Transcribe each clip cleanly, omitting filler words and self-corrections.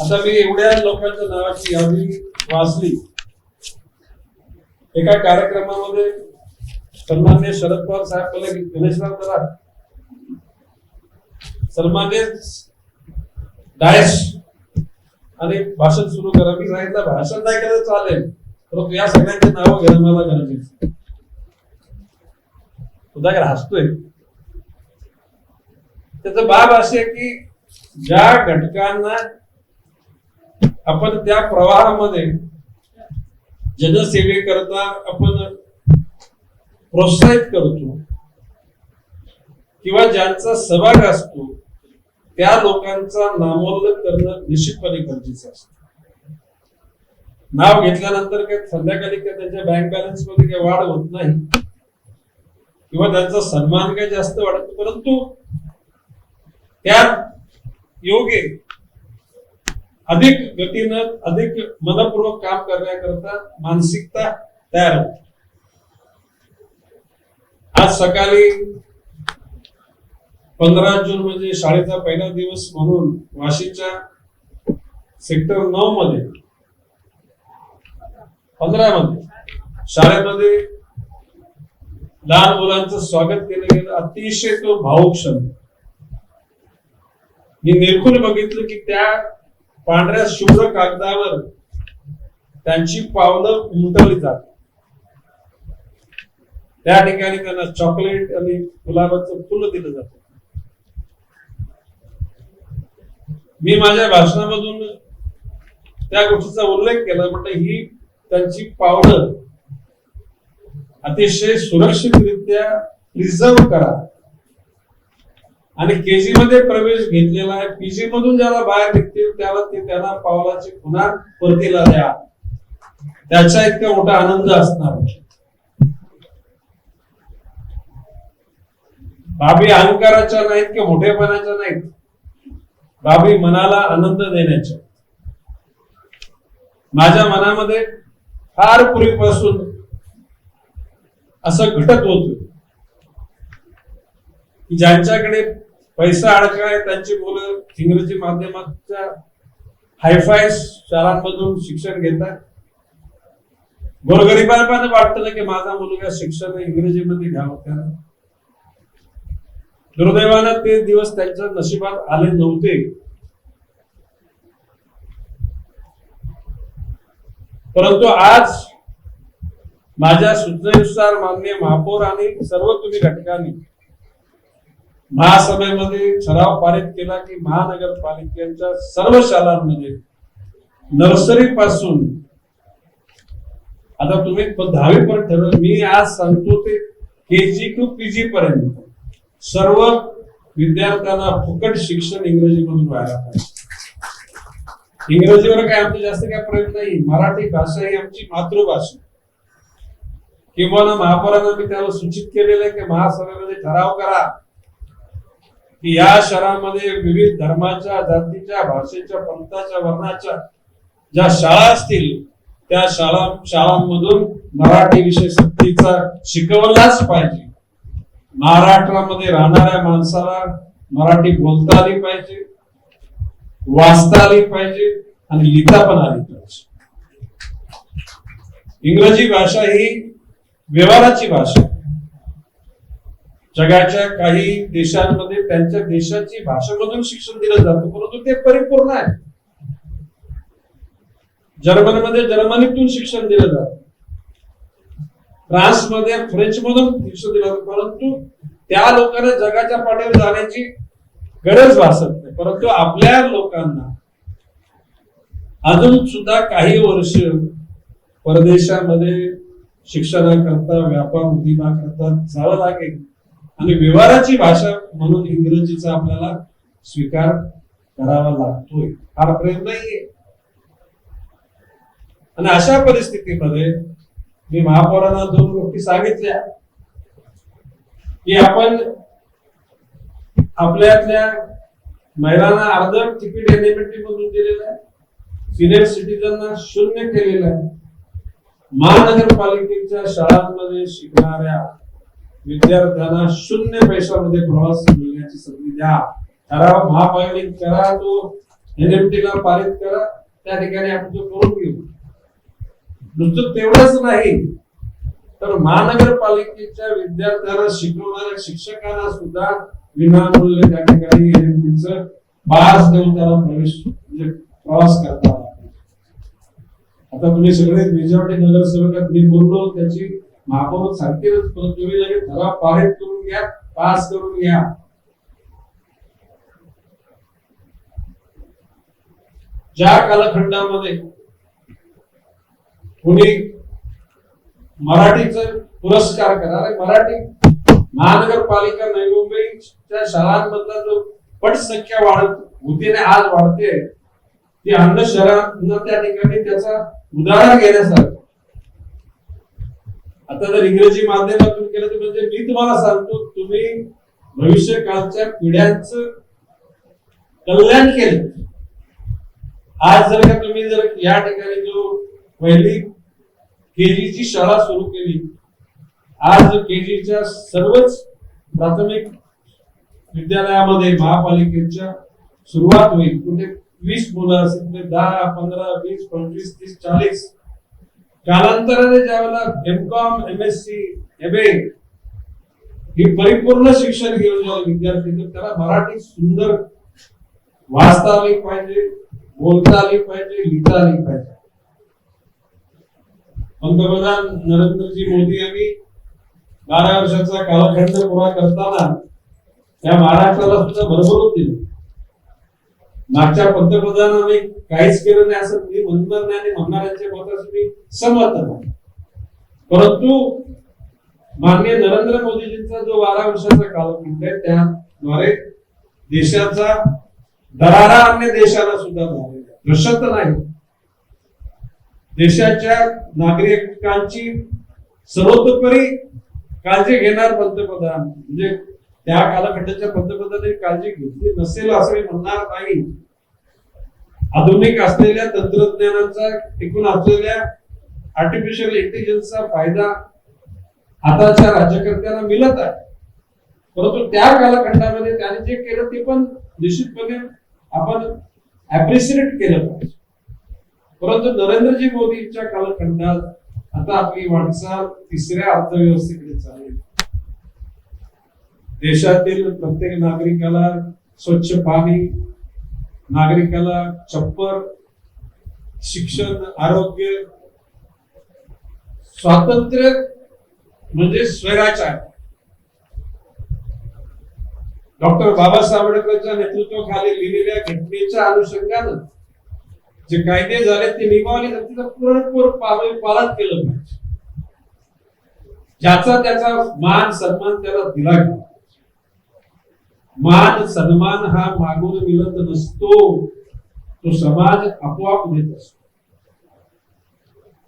आता मी एवढ्या लोकांच्या नावाची यादी वाचली. एका कार्यक्रमामध्ये सन्माननीय शरद पवार साहेब बोलले की गणेशराव जरा सन्माननीय डायस आणि भाषण सुरू करा. मी सांगितलं भाषण नाही केलं चालेल, परंतु या सगळ्यांची नावं घेणं मला गरजेचं. सुधाकर हसतोय. त्याचं बाब असे की ज्या घटकांना आपण त्या प्रवाहामध्ये जनसेवेकरता आपण प्रोत्साहित करतो किंवा ज्यांचा सहभाग असतो त्या लोकांचा नामोल्लेख करणं निश्चितपणे गरजेचं असतं. नाव घेतल्यानंतर काय संध्याकाळी काय त्यांच्या बँक बॅलन्स मध्ये काही वाढ होत नाही किंवा त्यांचा सन्मान काही जास्त वाढत, परंतु त्या योग्य अधिक गतीनं अधिक मनपूर्वक काम करण्याकरता मानसिकता तयार होते. आज सकाळी 15 जून म्हणजे शाळेचा पहिला दिवस म्हणून वाशीच्या सेक्टर 9 मध्ये 15 मध्ये शाळेमध्ये लहान मुलांचं स्वागत केलं गेलं. अतिशय तो भावुक क्षण. मी निरखून बघितलं की त्या पांढऱ्या शुभ्र कागदावर त्यांची पावलं उमटवली जातात. त्या ठिकाणी त्यांना चॉकलेट आणि गुलाबाचं फुलं दिलं जातं. मी माझ्या भाषणामधून त्या गोष्टीचा उल्लेख केला. म्हटलं ही त्यांची पावलं अतिशय सुरक्षितरित्या प्रिझर्व करा आणि केजी मध्ये प्रवेश घेतलेला आहे, पीजी मधून ज्याला बाहेर निघतील त्याला त्यांना पावलाची पुन्हा परतीला द्या. त्याचा इतका मोठा आनंद असणार. बाबी अहंकाराच्या नाहीत किंवा मोठेपणाच्या नाहीत, बाबी मनाला आनंद देण्याच्या. माझ्या मनामध्ये फार पूर्वीपासून असं घटत होत की ज्यांच्याकडे पैसा अडकाय त्यांची मुलं इंग्रजी माध्यमाच्या हायफाय शाळांमधून शिक्षण घेतात. गोरगरिबांना वाटतं ना की माझा मुलगा शिक्षण इंग्रजीमध्ये घ्यावं. त्याला दुर्दैवानं ते दिवस त्यांच्या नशिबात आले नव्हते. परंतु आज माझ्या सूचनेनुसार माननीय महापौर आणि सर्व तुम्ही घटकांनी महासभेमध्ये ठराव पारित केला की महानगरपालिकेच्या सर्व शाळांमध्ये नर्सरी पासून आता तुम्ही 10वी पर्यंत ठरवलं. मी आज सांगतो ते केजी टू पीजी पर्यंत सर्व विद्यार्थ्यांना फुकट शिक्षण इंग्रजीमधून व्हायला पाहिजे. इंग्रजीवर काय आमचं जास्त काय प्रयत्न नाही. मराठी भाषा ही आमची मातृभाषा. किंवा महापौरांना मी त्याला सूचित केलेलं आहे की महासभेमध्ये ठराव करा की या शहरामध्ये विविध धर्माच्या, जातीच्या, भाषेच्या, पंथाच्या, वर्णाच्या ज्या शाळा असतील त्या शाळांमधून मराठी विषय सक्तीचा शिकवलाच पाहिजे. महाराष्ट्रामध्ये राहणाऱ्या माणसाला मराठी बोलता आली पाहिजे, वाचता आली पाहिजे आणि लिहिता पण आली पाहिजे. इंग्रजी भाषा ही व्यवहाराची भाषा. जगाच्या काही देशांमध्ये त्यांच्या देशाची भाषेमधून शिक्षण दिलं जातं, परंतु ते परिपूर्ण आहे. जर्मनीमध्ये जर्मनीतून शिक्षण दिलं जातं, फ्रान्समध्ये फ्रेंच मधून शिक्षण दिलं जातं, परंतु त्या लोकांना जगाच्या पाठीवर जाण्याची गरज भासत नाही. परंतु आपल्या लोकांना अजून सुद्धा काही वर्ष परदेशामध्ये शिक्षणाकरता, व्यापार उद्योगाकरता जावं लागेल आणि व्यवहाराची भाषा म्हणून इंग्रजीचा आपल्याला स्वीकार करावा लागतोय. हा प्रेम नाहीये. आणि अशा परिस्थितीमध्ये मी महापौरांना 2 गोष्टी सांगितल्या की आपण आपल्यातल्या महिलांना अर्ध तिकीट एनएमटी मधून दिलेलं आहे, सिनियर सिटीजनना 0 केलेलं आहे. महानगरपालिकेच्या शाळांमध्ये शिकणाऱ्या विद्यार्थ्यांना 0 पैशामध्ये प्रवास मिळण्याची संधी द्या. ठराव महापालिका करा, तो NMT ला पारित करा, त्या ठिकाणी आपण तो करून घेऊ. नुसतं तेवढंच नाही तर महानगरपालिकेच्या विद्यार्थ्यांना शिकवणाऱ्या शिक्षकांना सुद्धा विनामूल्य त्या ठिकाणी NMTचं पास देऊन त्याला प्रवेश म्हणजे प्रवास करता आला. आता तुम्ही सगळे मेजॉरिटी नगरसेवकात मी बोललो त्याची महापौर सांगतीलच, पण तुम्ही लगेच ठराव पारित करून घ्या, पास करून घ्या. ज्या कालखंडामध्ये कोणी मराठीचा पुरस्कार करा, मराठी महानगरपालिका नवी मुंबईच्या शाळांमधला जो पटसंख्या वाढत होती आणि आज वाढते, ती अन्य शहरांना त्या ठिकाणी त्याचा उदाहरण घेण्यासारखं. आता जर इंग्रजी माध्यमातून केलं तर म्हणजे मी तुम्हाला सांगतो, तुम्ही भविष्य काळच्या पिढ्यांचं कल्याण केलं. आज जर का तुम्ही जर या ठिकाणी जो पहिली केजीची शाळा सुरू केली, आज केजीच्या सर्वच प्राथमिक विद्यालयामध्ये महापालिकेच्या सुरुवात होईल. कुठे 20 मुलं असेल तर 10, 15, 20, 25, 30, 40. कालांतराने ज्यावेळेला MCOM, MSc, MA ही परिपूर्ण शिक्षण घेऊन जेव्हा विद्यार्थी तर त्याला मराठी सुंदर वाचता आली पाहिजे, बोलता आली पाहिजे, लिहिता आली पाहिजे. पंतप्रधान नरेंद्रजी मोदी यांनी 12 वर्षाचा कालखंड पुरा करताना त्या महाराष्ट्राला सुद्धा भरभरून दिलं. मागच्या पंतप्रधानांनी काहीच केलं नाही असं मी म्हणणार नाही आणि म्हणणाऱ्यांच्या मताशी मी सहमत नाही. परंतु माननीय नरेंद्र मोदीजींचा जो 12 वर्षाचा कालखंड आहे त्याद्वारे देशाचा दरारा अन्य देशाला सुद्धा झालेला दहशत नाही. देशाच्या नागरिकांची सर्वतोपरी काळजी घेणार पंतप्रधान म्हणजे त्या कालखंडाच्या पंतप्रधानांनी काळजी घेतली नसेल असं मी म्हणणार नाही. आधुनिक असलेल्या तंत्रज्ञानाचा टिकून असलेल्या आर्टिफिशियल इंटेलिजन्सचा फायदा आताच्या राज्यकर्त्यांना मिळत आहे. परंतु त्या कालखंडामध्ये त्याने जे केलं ते पण निश्चितपणे आपण अप्रिशिएट केलं पाहिजे. परंतु नरेंद्रजी मोदींच्या कालखंडात आता आपली वाटचाल तिसऱ्या अर्थव्यवस्थेकडे चालेल. देशातील प्रत्येक नागरिकाला स्वच्छ पाणी, नागरिकाला छप्पर, शिक्षण, आरोग्य, स्वातंत्र्य म्हणजे स्वराज्य आहे. डॉक्टर बाबासाहेब आंबेडकरच्या नेतृत्वाखाली लिहिलेल्या घटनेच्या अनुषंगानं जे कायदे झाले ते निभावले तर तिचं पूर्णपूर पालन केलं पाहिजे. ज्याचा त्याचा मान सन्मान त्याला दिला गेला. मान सन्मान हा मागून मिळत नसतो, तो समाज आपोआप देत असतो.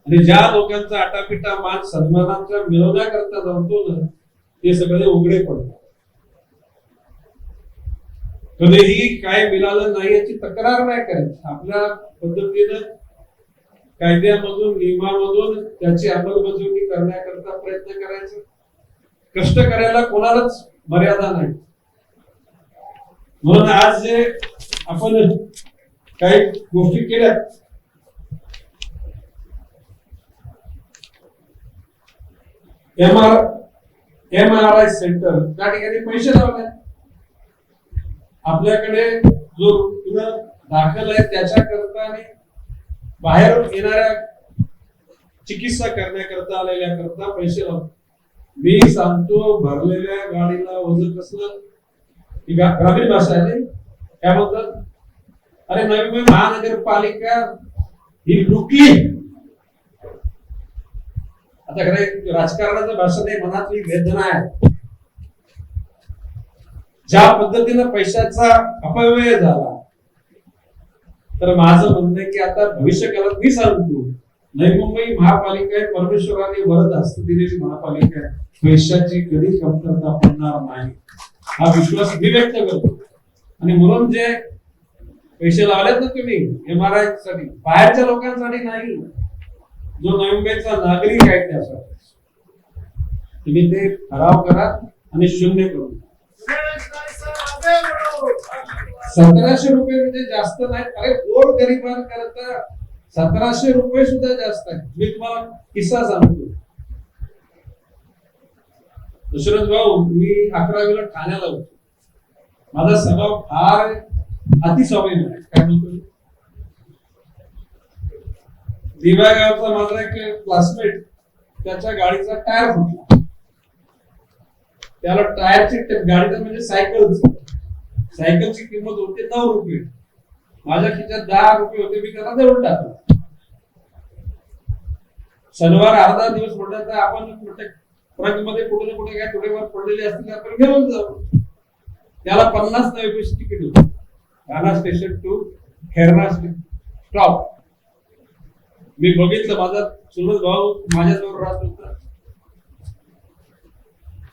आणि ज्या लोकांचा आटापिटा मान सन्मानाच्या मिळवण्याकरता जातो ना ते सगळे उघडे पडतात. कधीही काय मिळालं नाही याची तक्रार नाही करायची. आपल्या पद्धतीनं कायद्यामधून नियमामधून त्याची अंमलबजावणी करण्याकरता प्रयत्न करायचा. कष्ट करायला कोणालाच मर्यादा नाही. म्हणून आज जे आपण काही गोष्टी केल्या MRI सेंटर त्या ठिकाणी पैसे लावले. आपल्याकडे जो दाखल आहे त्याच्याकरता आणि बाहेर येणाऱ्या चिकित्सा करण्याकरता आलेल्या करता पैसे लावले. मी सांगतो भरलेल्या गाडीला वजन कसलं ग्रामीण भाषा आहे काय म्हणतात, अरे नवी मुंबई महानगरपालिका ही लुटली. आता खरं राजकारणाचं भाषा नाही, मनातली वेदना आहे. ज्या पद्धतीनं पैशाचा अपव्यय झाला तर माझं म्हणणं आहे की आता भविष्यकाळात मी सांगतो नवी मुंबई महापालिका परमेश्वराने वरद हस्त दिलेली महापालिका आहे. पैशाची कधी कमतरता पडणार नाही हा विश्वास मी व्यक्त करतो. आणि म्हणून जे पैसे लावलेत ना तुम्ही MRI साठी, बाहेरच्या लोकांसाठी नाही, जो नवी मुंबईचा नागरिक आहे त्यासाठी तुम्ही ते ठराव करा आणि शून्य करू. 1700 रुपये म्हणजे जास्त नाही. अरे गोर गरिबांकरता 1700 रुपये सुद्धा जास्त आहे. मी तुम्हाला किस्सा सांगतो. दशरथ भाऊ, मी 11वीला ठाण्याला होतो. माझा स्वभाव फार अतिस्वाभिमानी आहे. काय म्हणतो, दिवा गावचा माझा एक क्लासमेट, त्याच्या गाडीचा टायर फुटला. त्याला टायरची गाडीचा म्हणजे सायकलची किंमत होती 9 रुपये. माझ्या खिशात 10 रुपये होते. मी त्याला देऊन टाकला. शनिवार अर्धा दिवस म्हटलं तर आपण ट्रक मध्ये कुठे ना कुठे काय थोडेफार पडलेले असतील आपण घेऊन जाऊ. त्याला 50 नवे पैसे तिकीट होते. ठाणा स्टेशन टू खेरणा स्टॉप. मी बघितलं, माझा चुलत भाऊ माझ्याजवळ राहत होता,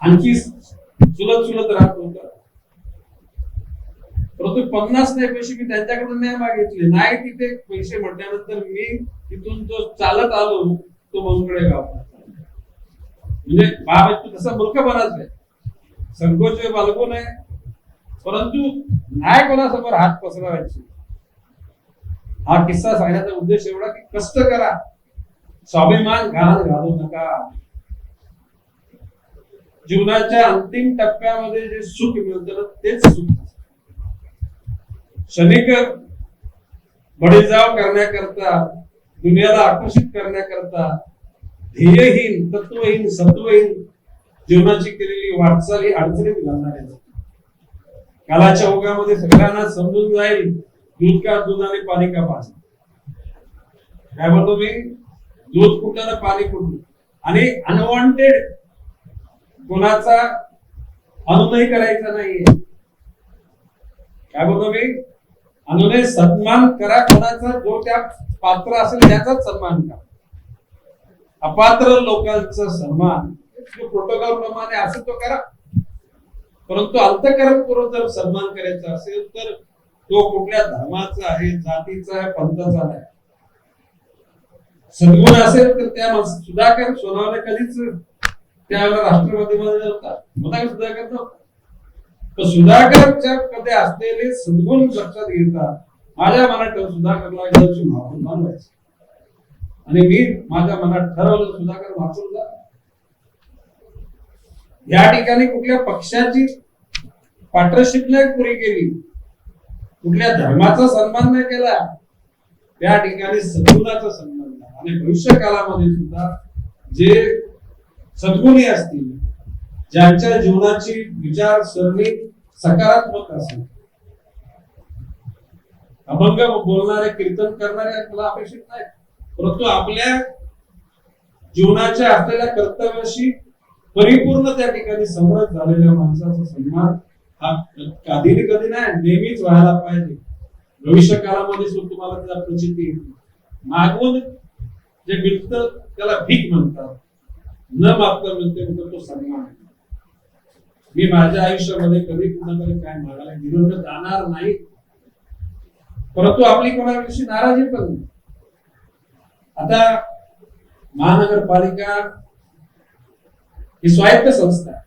आणखी चुलत राहत होता. परंतु 50 नाही पैसे मी त्यांच्याकडून नाही मागितले. नाही तिथे पैसे म्हटल्यानंतर मी तिथून जो चालत आलो तो मंगळे गाव. म्हणजे बाबा तसा मूर्खपणाच आहे, संकोच बाळगू नये, परंतु नाही कोणासमोर हात पसरवायचे. हा किस्सा सांगण्याचा उद्देश एवढा की कष्ट करा, स्वाभिमान घाण घालू नका. जीवनाच्या अंतिम टप्प्यामध्ये जे सुख मिळतं तेच सुख. क्षणिक बळीजाव करण्याकरता, दुनियाला आकर्षित करण्याकरता ध्येयहीन, तत्वहीन, सत्वहीन जीवनाची केलेली वाटचाल ही अडचणीत घालणार आहे. कालाच्या ओघामध्ये सगळ्यांना समजून जाईल दूध का दूध आणि पाणी का पाणी. काय म्हणतो मी, दूध कुठलं ना पाणी कुठलं. आणि अनवॉन्टेड कोणाचा अनुनय करायचा नाहीये. काय म्हणतो मी, अनुनय सन्मान करा कोणाचा, जो त्या पात्र असेल त्याचाच सन्मान करा. अपात्र लोकांचा सन्मान प्रोटोकॉल प्रमाणे असेल तो करा, परंतु अंतःकरणपूर्वक जर सन्मान करायचा असेल तर तो कुठल्या धर्माचा आहे, जातीचा आहे, पंथाचा नाही. सद्गुण असेल तर त्या सुधाकर सोनावणे कधीच त्यावेळेला राष्ट्रवादीमध्ये नव्हता. सुधाकर नव्हता. सुधाकरच्या मध्ये असलेले सद्गुण लक्षात घेता माझ्या मनात सुधाकरला महापौर मानवायचं. आणि मी माझ्या मनात ठरवलं सुधाकर महापौर जा. या ठिकाणी कुठल्या पक्षाची पार्टनरशिप नाही पुरी केली, कुठल्या धर्माचा सन्मान नाही केला, त्या ठिकाणी सद्गुणाचा सन्मान झाला. आणि भविष्य काळामध्ये सुद्धा जे सद्गुणी असतील, ज्यांच्या जीवनाची विचारसरणी सकारात्मक असेल, अभंग बोलणारे, कीर्तन करणारे मला अपेक्षित नाही, परंतु आपल्या जीवनाच्या असलेल्या कर्तव्याशी परिपूर्ण त्या ठिकाणी समरस झालेल्या माणसाचा सन्मान हा कधी नाही नेहमीच व्हायला पाहिजे. भविष्य काळामध्ये सुद्धा तुम्हाला त्याला प्रचिती मागून जे मिळतं त्याला भीक म्हणतात, न मागता मिळते म्हणतात तो सन्मान. मी माझ्या आयुष्यामध्ये कधी कुणाकडे काय मागायला गेलो जाणार नाही, परंतु आपली कोणाविषयी नाराजी पण नाही. आता महानगरपालिका ही स्वायत्त संस्था आहे.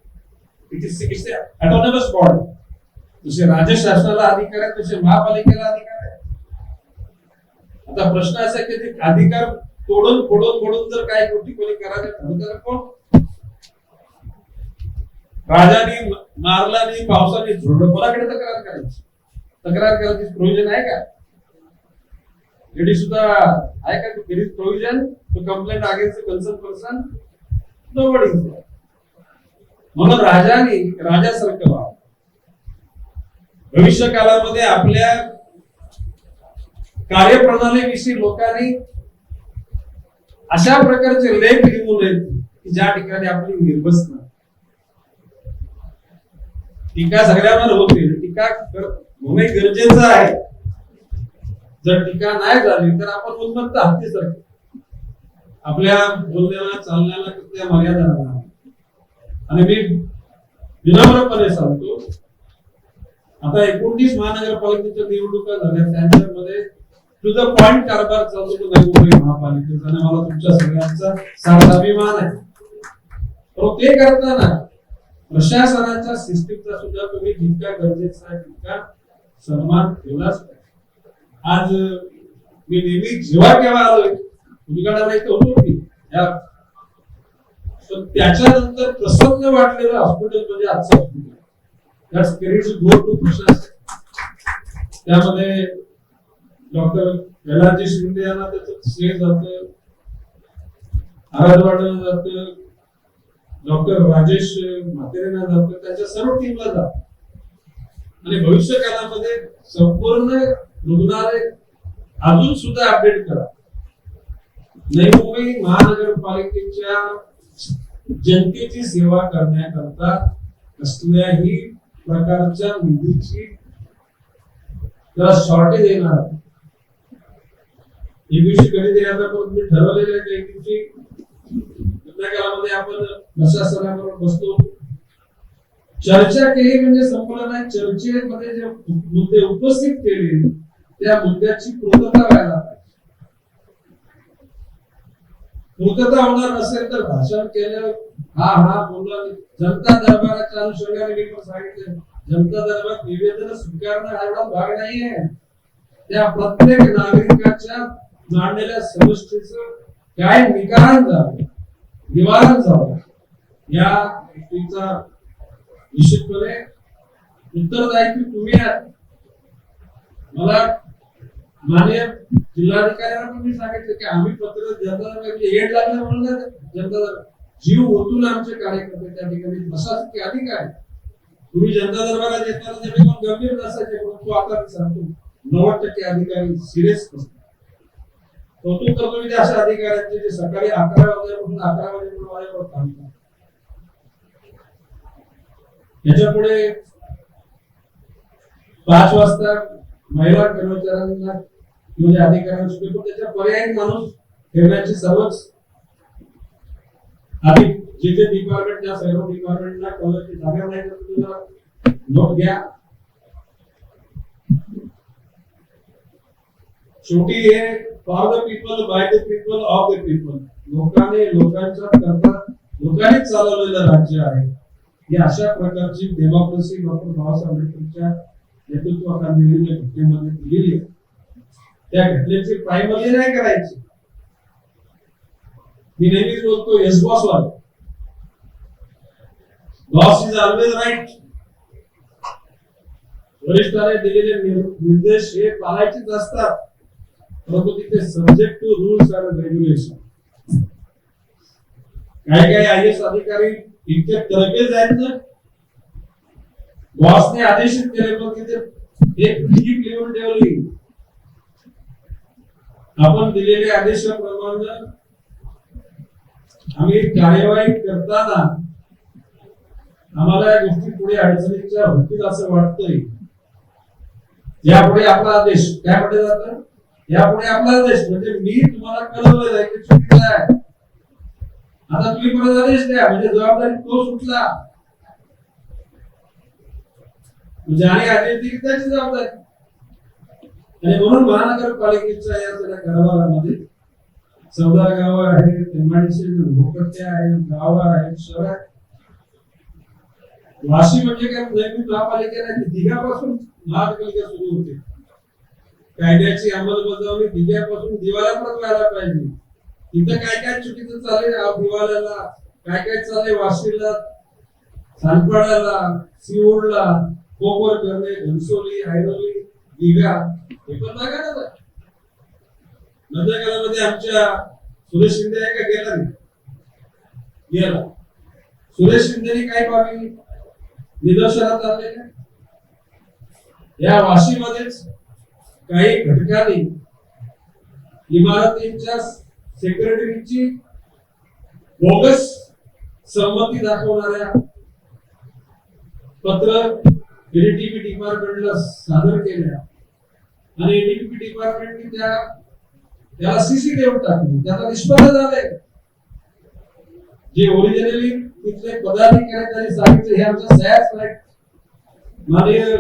It is autonomous body. जसे राज्य शासनाला अधिकार आहे तसे महापालिकेला अधिकार आहे. आता प्रश्न असा की ते अधिकार तोडून फोडून जर काही गोष्टी कोणी करायचं ठरवलं तर कोण? राजाने मारला नाही, पावसाने झोडलं, कोणाकडे तक्रार करायची? तक्रार करायची प्रोव्हिजन आहे का? लेडी सुद्धा आहे का? There is provision to complaint against the concern person? Nobody is there. म्हणून राजासारखं व्हावं. भविष्य काळामध्ये आपल्या कार्यप्रणालीविषयी लोकांनी अशा प्रकारचे लेख लिहू नयेत की ज्या ठिकाणी आपली निर्बसना. टीका सगळ्यांवर होते, टीका होणे गरजेचं आहे. जर टीका नाही झाली तर आपण उन्मत्त हत्तीसारखे आपल्या बोलण्याला चालण्याला कुठल्या मर्यादा राहणार. आणि मी विनम्रपणे सांगतो, आता 29 महानगरपालिकेच्या निवडणुका झाल्या, त्यांच्यामध्ये टू द पॉइंट कारभार चालतो नवी मुंबई महापालिकेचा. आणि मला तुमच्या सगळ्यांचा सारा अभिमान आहे. पण ते करताना प्रशासनाच्या सिस्टीमचा सुद्धा तुम्ही जितका गरजेचा आहे तितका सन्मान ठेवलाच पाहिजे. आज मी नेहमी जेव्हा केव्हा आलोय उद्घाटन इथं होतो मी पण त्याच्यानंतर प्रसन्न वाटलेलं हॉस्पिटल म्हणजे आजचं hospital. That's credit go to प्रशासन. त्यामध्ये डॉक्टर कैलासजी शिंदे यांना त्याचं श्रेय जातं, आराधवाड्याला जातं, डॉक्टर राजेश म्हातेरेंना जातं, त्यांच्या सर्व टीमला जातं. आणि भविष्य काळामध्ये संपूर्ण रुग्णालय अजून सुद्धा अपडेट करा. नवी मुंबई महानगरपालिकेच्या जनतेची सेवा करण्याकरता कसल्याही प्रकारच्या निधीची शॉर्टेज येणार. एक दिवशी कधी आता मी ठरवलेलं आहे की एक दिवशी त्या काळामध्ये आपण प्रशासनाबरोबर बसतो, चर्चा केली म्हणजे संपलं नाही. चर्चेमध्ये जे मुद्दे उपस्थित केले त्या मुद्द्याची पूर्तता व्हायला पाहिजे. पूर्तता होणार नसेल तर भाषण केलं, हा बोललं. जनता दरबाराच्या अनुषंगाने मी पण सांगितलं, जनता दरबार निवेदन स्वीकारणं हा एवढा भाग नाहीये. त्या प्रत्येक नागरिकाच्या मांडलेल्या समस्येचं काय निवारण झालं या गोष्टीचा निश्चितपणे उत्तरदायित्व तुम्ही आहात. मला माननीय जिल्हाधिकाऱ्यांना पण मी सांगितलं की आम्ही पत्र जनता हेड लागलं म्हणून जनता जीव ओतून आमचे कार्यकर्ते त्या ठिकाणी प्रशासकीय अधिकारी तुम्ही जनता दरबारात येताना ते पण गंभीर नसायचे, परंतु आता मी सांगतो 90% अधिकारी सिरियस असतात. कौतुक करतो मी अशा अधिकाऱ्यांचे जे सकाळी 11 वाजल्यापासून 11 वाजेपर्यंत काम करतात. याच्या पुढे 5 वाजता महिला कर्मचाऱ्यांना म्हणजे अधिकाऱ्यांना सुट्टी, त्याच्या पर्यायी माणूस ठेवण्याची सर्वच आधी जे डिपार्टमेंट त्या सर्व डिपार्टमेंटला कॉलेजची जागा नाही तर तुझा नोट घ्या. शेवटी हे for the people by the people of the people, लोकांच्या करता लोकांनी चालवलेलं राज्य आहे. ही अशा प्रकारची डेमोक्रेसी डॉक्टर बाबासाहेब आंबेडकरच्या नेतृत्वाखाली घटनेमध्ये दिलेली आहे. त्या घटनेची प्रायमरी नाही करायची. मी नेहमीच बोलतो येस बॉस वाला, बॉस इज ऑलवेज राईट. वरिष्ठांनी दिलेले निर्देश हे पाळायचेच असतात, परंतु तिथे subject to rules and regulation. काही IAS अधिकारी इतके तरबेज आहेत ना, बॉसने आदेशित केले पण तिथे एक टीप लिहून ठेवली, आपण दिलेल्या आदेशाप्रमाणे आम्ही कार्यवाही करताना आम्हाला या गोष्टी पुढे अडचणीच्या होतील असं वाटतंय. यापुढे आपला आदेश काय पुढे जातं, यापुढे आपला आदेश म्हणजे मी तुम्हाला कळवलेलं आहे की चुकीचं आहे, आता तुम्ही परत आदेश द्या, म्हणजे जबाबदारी तो सुटला. म्हणजे आणि आदेश दिली त्याची जबाबदारी. आणि म्हणून महानगरपालिकेच्या या सगळ्या कारभारामध्ये 14 गावं आहेत, एमआयडीसी भूपट्ट्या आहेत, गावं आहेत, शहर आहेत. वाशी म्हणजे काय नवीन महापालिकेला दिघ्यापासून महापालिका सुरू होते. कायद्याची अंमलबजावणी दिघ्यापासून दिवाळापर्यंत व्हायला पाहिजे. इथं काय चुकीचं चालेल दिवाळ्याला, काय चालेल वाशीला, सानपाड्याला, सिओडला, कोपर करणे, घनसोली, ऐरोली, दिघा हे पण बघा. नंदरकालामध्ये आमच्या सुरेश शिंदे आहे का गेला नाही, गेला. सुरेश शिंदेनी काय बाबी निदर्शनात आणलेल्या या वाशीमध्येच काही घटकांनी इमारतींच्या सेक्रेटरीची बोगस संमती दाखवणाऱ्या पत्र एडीटीपी डिपार्टमेंटला सादर केल्या आणि एडीटीपी डिपार्टमेंटने त्याला सीसी देऊन टाकली. त्याचा निष्पन्न झाले. जे ओरिजिनली तिथले पदाधिकारी त्यांनी सांगितले हे आमच्या सह्याच नाही. माननीय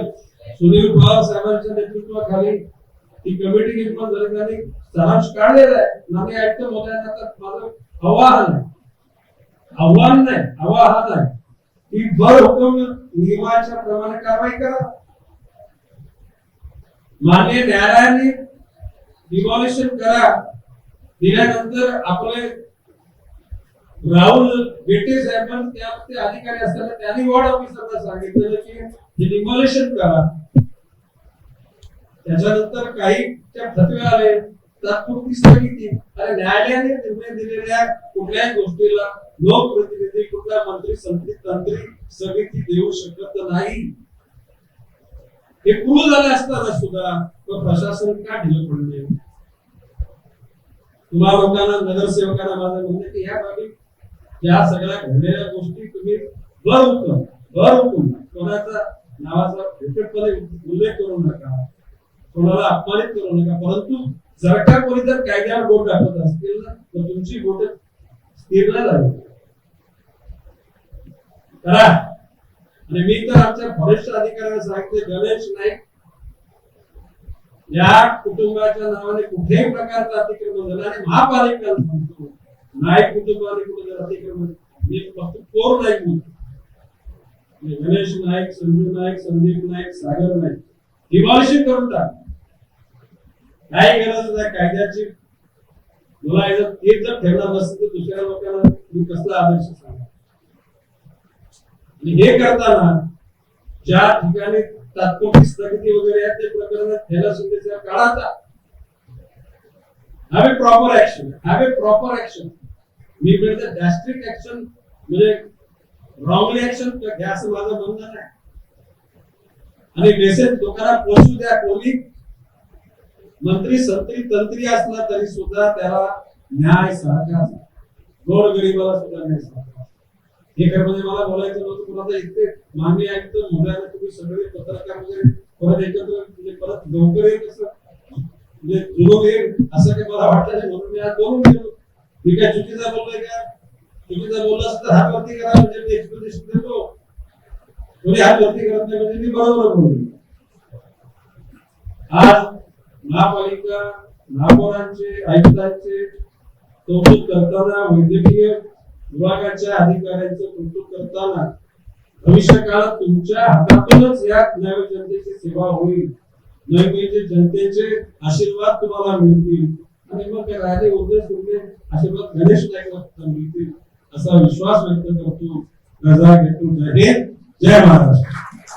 सुनील पवार साहेबांच्या नेतृत्वाखाली ही कमिटी निर्माण झाली, त्यांनी सारांश काढलेला आहे. माननीय आयुक्त महोदयांना तर माझं आव्हान आहे की भर हुकूम नियमाच्या प्रमाणे कारवाई करा. माननीय न्यायालयाने डिमॉलिशन करा दिल्यानंतर आपले राहुल बेटे साहेबांनी त्या अधिकारी असताना त्यांनी वॉर्ड ऑफिसरला सांगितलेलं की हे डिमॉलिशन करा. त्याच्यानंतर काही त्या फतवे आले, तात्पुरती स्थगिती. अरे न्यायालयाने निर्णय दिलेल्या कुठल्याही गोष्टीला लोकप्रतिनिधी कुठला मंत्री तंत्री स्थगिती देऊ शकत नाही. हे पूर्ण झाले असताना सुद्धा प्रशासन का ढिलं पडले? तुम्हा लोकांना नगरसेवकांना माझं म्हणणं की ह्या बाबी या सगळ्या घडलेल्या गोष्टी तुम्ही भर हुकूम कोणाचा नावाचा विकटपणे उल्लेख करू नका, कोणाला अपमानित करू नका. परंतु जर का कोणी जर कायद्यावर बोट टाकत असतील ना तर तुमची बोट स्थिर नाही झाली करा. आणि मी तर आमच्या फॉरेस्ट अधिकाऱ्यांना सांगितले, गणेश नाईक या कुटुंबाच्या नावाने कुठेही प्रकारचं अतिक्रमण झालं आणि महापालिकेला सांगतो नाईक कुटुंबाने कुठे जर अतिक्रमण, मी फक्त कोर नाईक बोलतो, गणेश नाईक, संजू नाईक, संदीप नाईक, सागर नाईक डिमॉलिशन करून टाक. काही गरज नाही कायद्याची. मला तेच जर ठेवणार नसेल तर दुसऱ्या लोकांना मी कसला आदर्श सांगा. आणि हे करताना ज्या ठिकाणी तात्पुरती स्थगिती वगैरे आहे ते प्रकरण थेला शिंदेच्या काळाचा हॅव ए प्रॉपर ऍक्शन. मी म्हणते ड्रास्टिक ऍक्शन म्हणजे रॉंगली ऍक्शन घ्या असं माझं म्हणणं नाही. आणि मेसेज लोकांना पोहोचू द्या. कोणी मंत्री संत्री तंत्री असला तरी सुद्धा त्याला न्याय सारखा गोरगरिबाला सुद्धा न्याय सारखा. हे म्हणजे मला बोलायचं नव्हतं, कुणाचा इतके मागणी ऐकतो मुलांना तुम्ही सगळे पत्रकार वगैरे परत एकत्र म्हणजे परत लवकर येईल असं म्हणजे जुळून येईल असं काही मला वाटलं नाही. म्हणून मी आज बोलून गेलो. मी काय चुकीचा बोललोय का? चुकीचा बोलला असं तर हात वरती करा म्हणजे मी एक्सप्लेनेशन देतो. कोणी हात वरती करत नाही म्हणजे मी बरोबर बोललो. आज महापालिका महापौरांचे आयुक्तांचे कौतुक करताना, वैद्यकीय विभागाच्या अधिकाऱ्यांचं कौतुक करताना भविष्य काळात तुमच्या हातातूनच या नव्या जनतेची सेवा होईल. नवीन जनतेचे आशीर्वाद तुम्हाला मिळतील आणि मग राजे उदय सुरले आशीर्वाद गणेश नाईकला मिळतील असा विश्वास व्यक्त करतो. रजा घेतो. जय हिंद, जय महाराष्ट्र.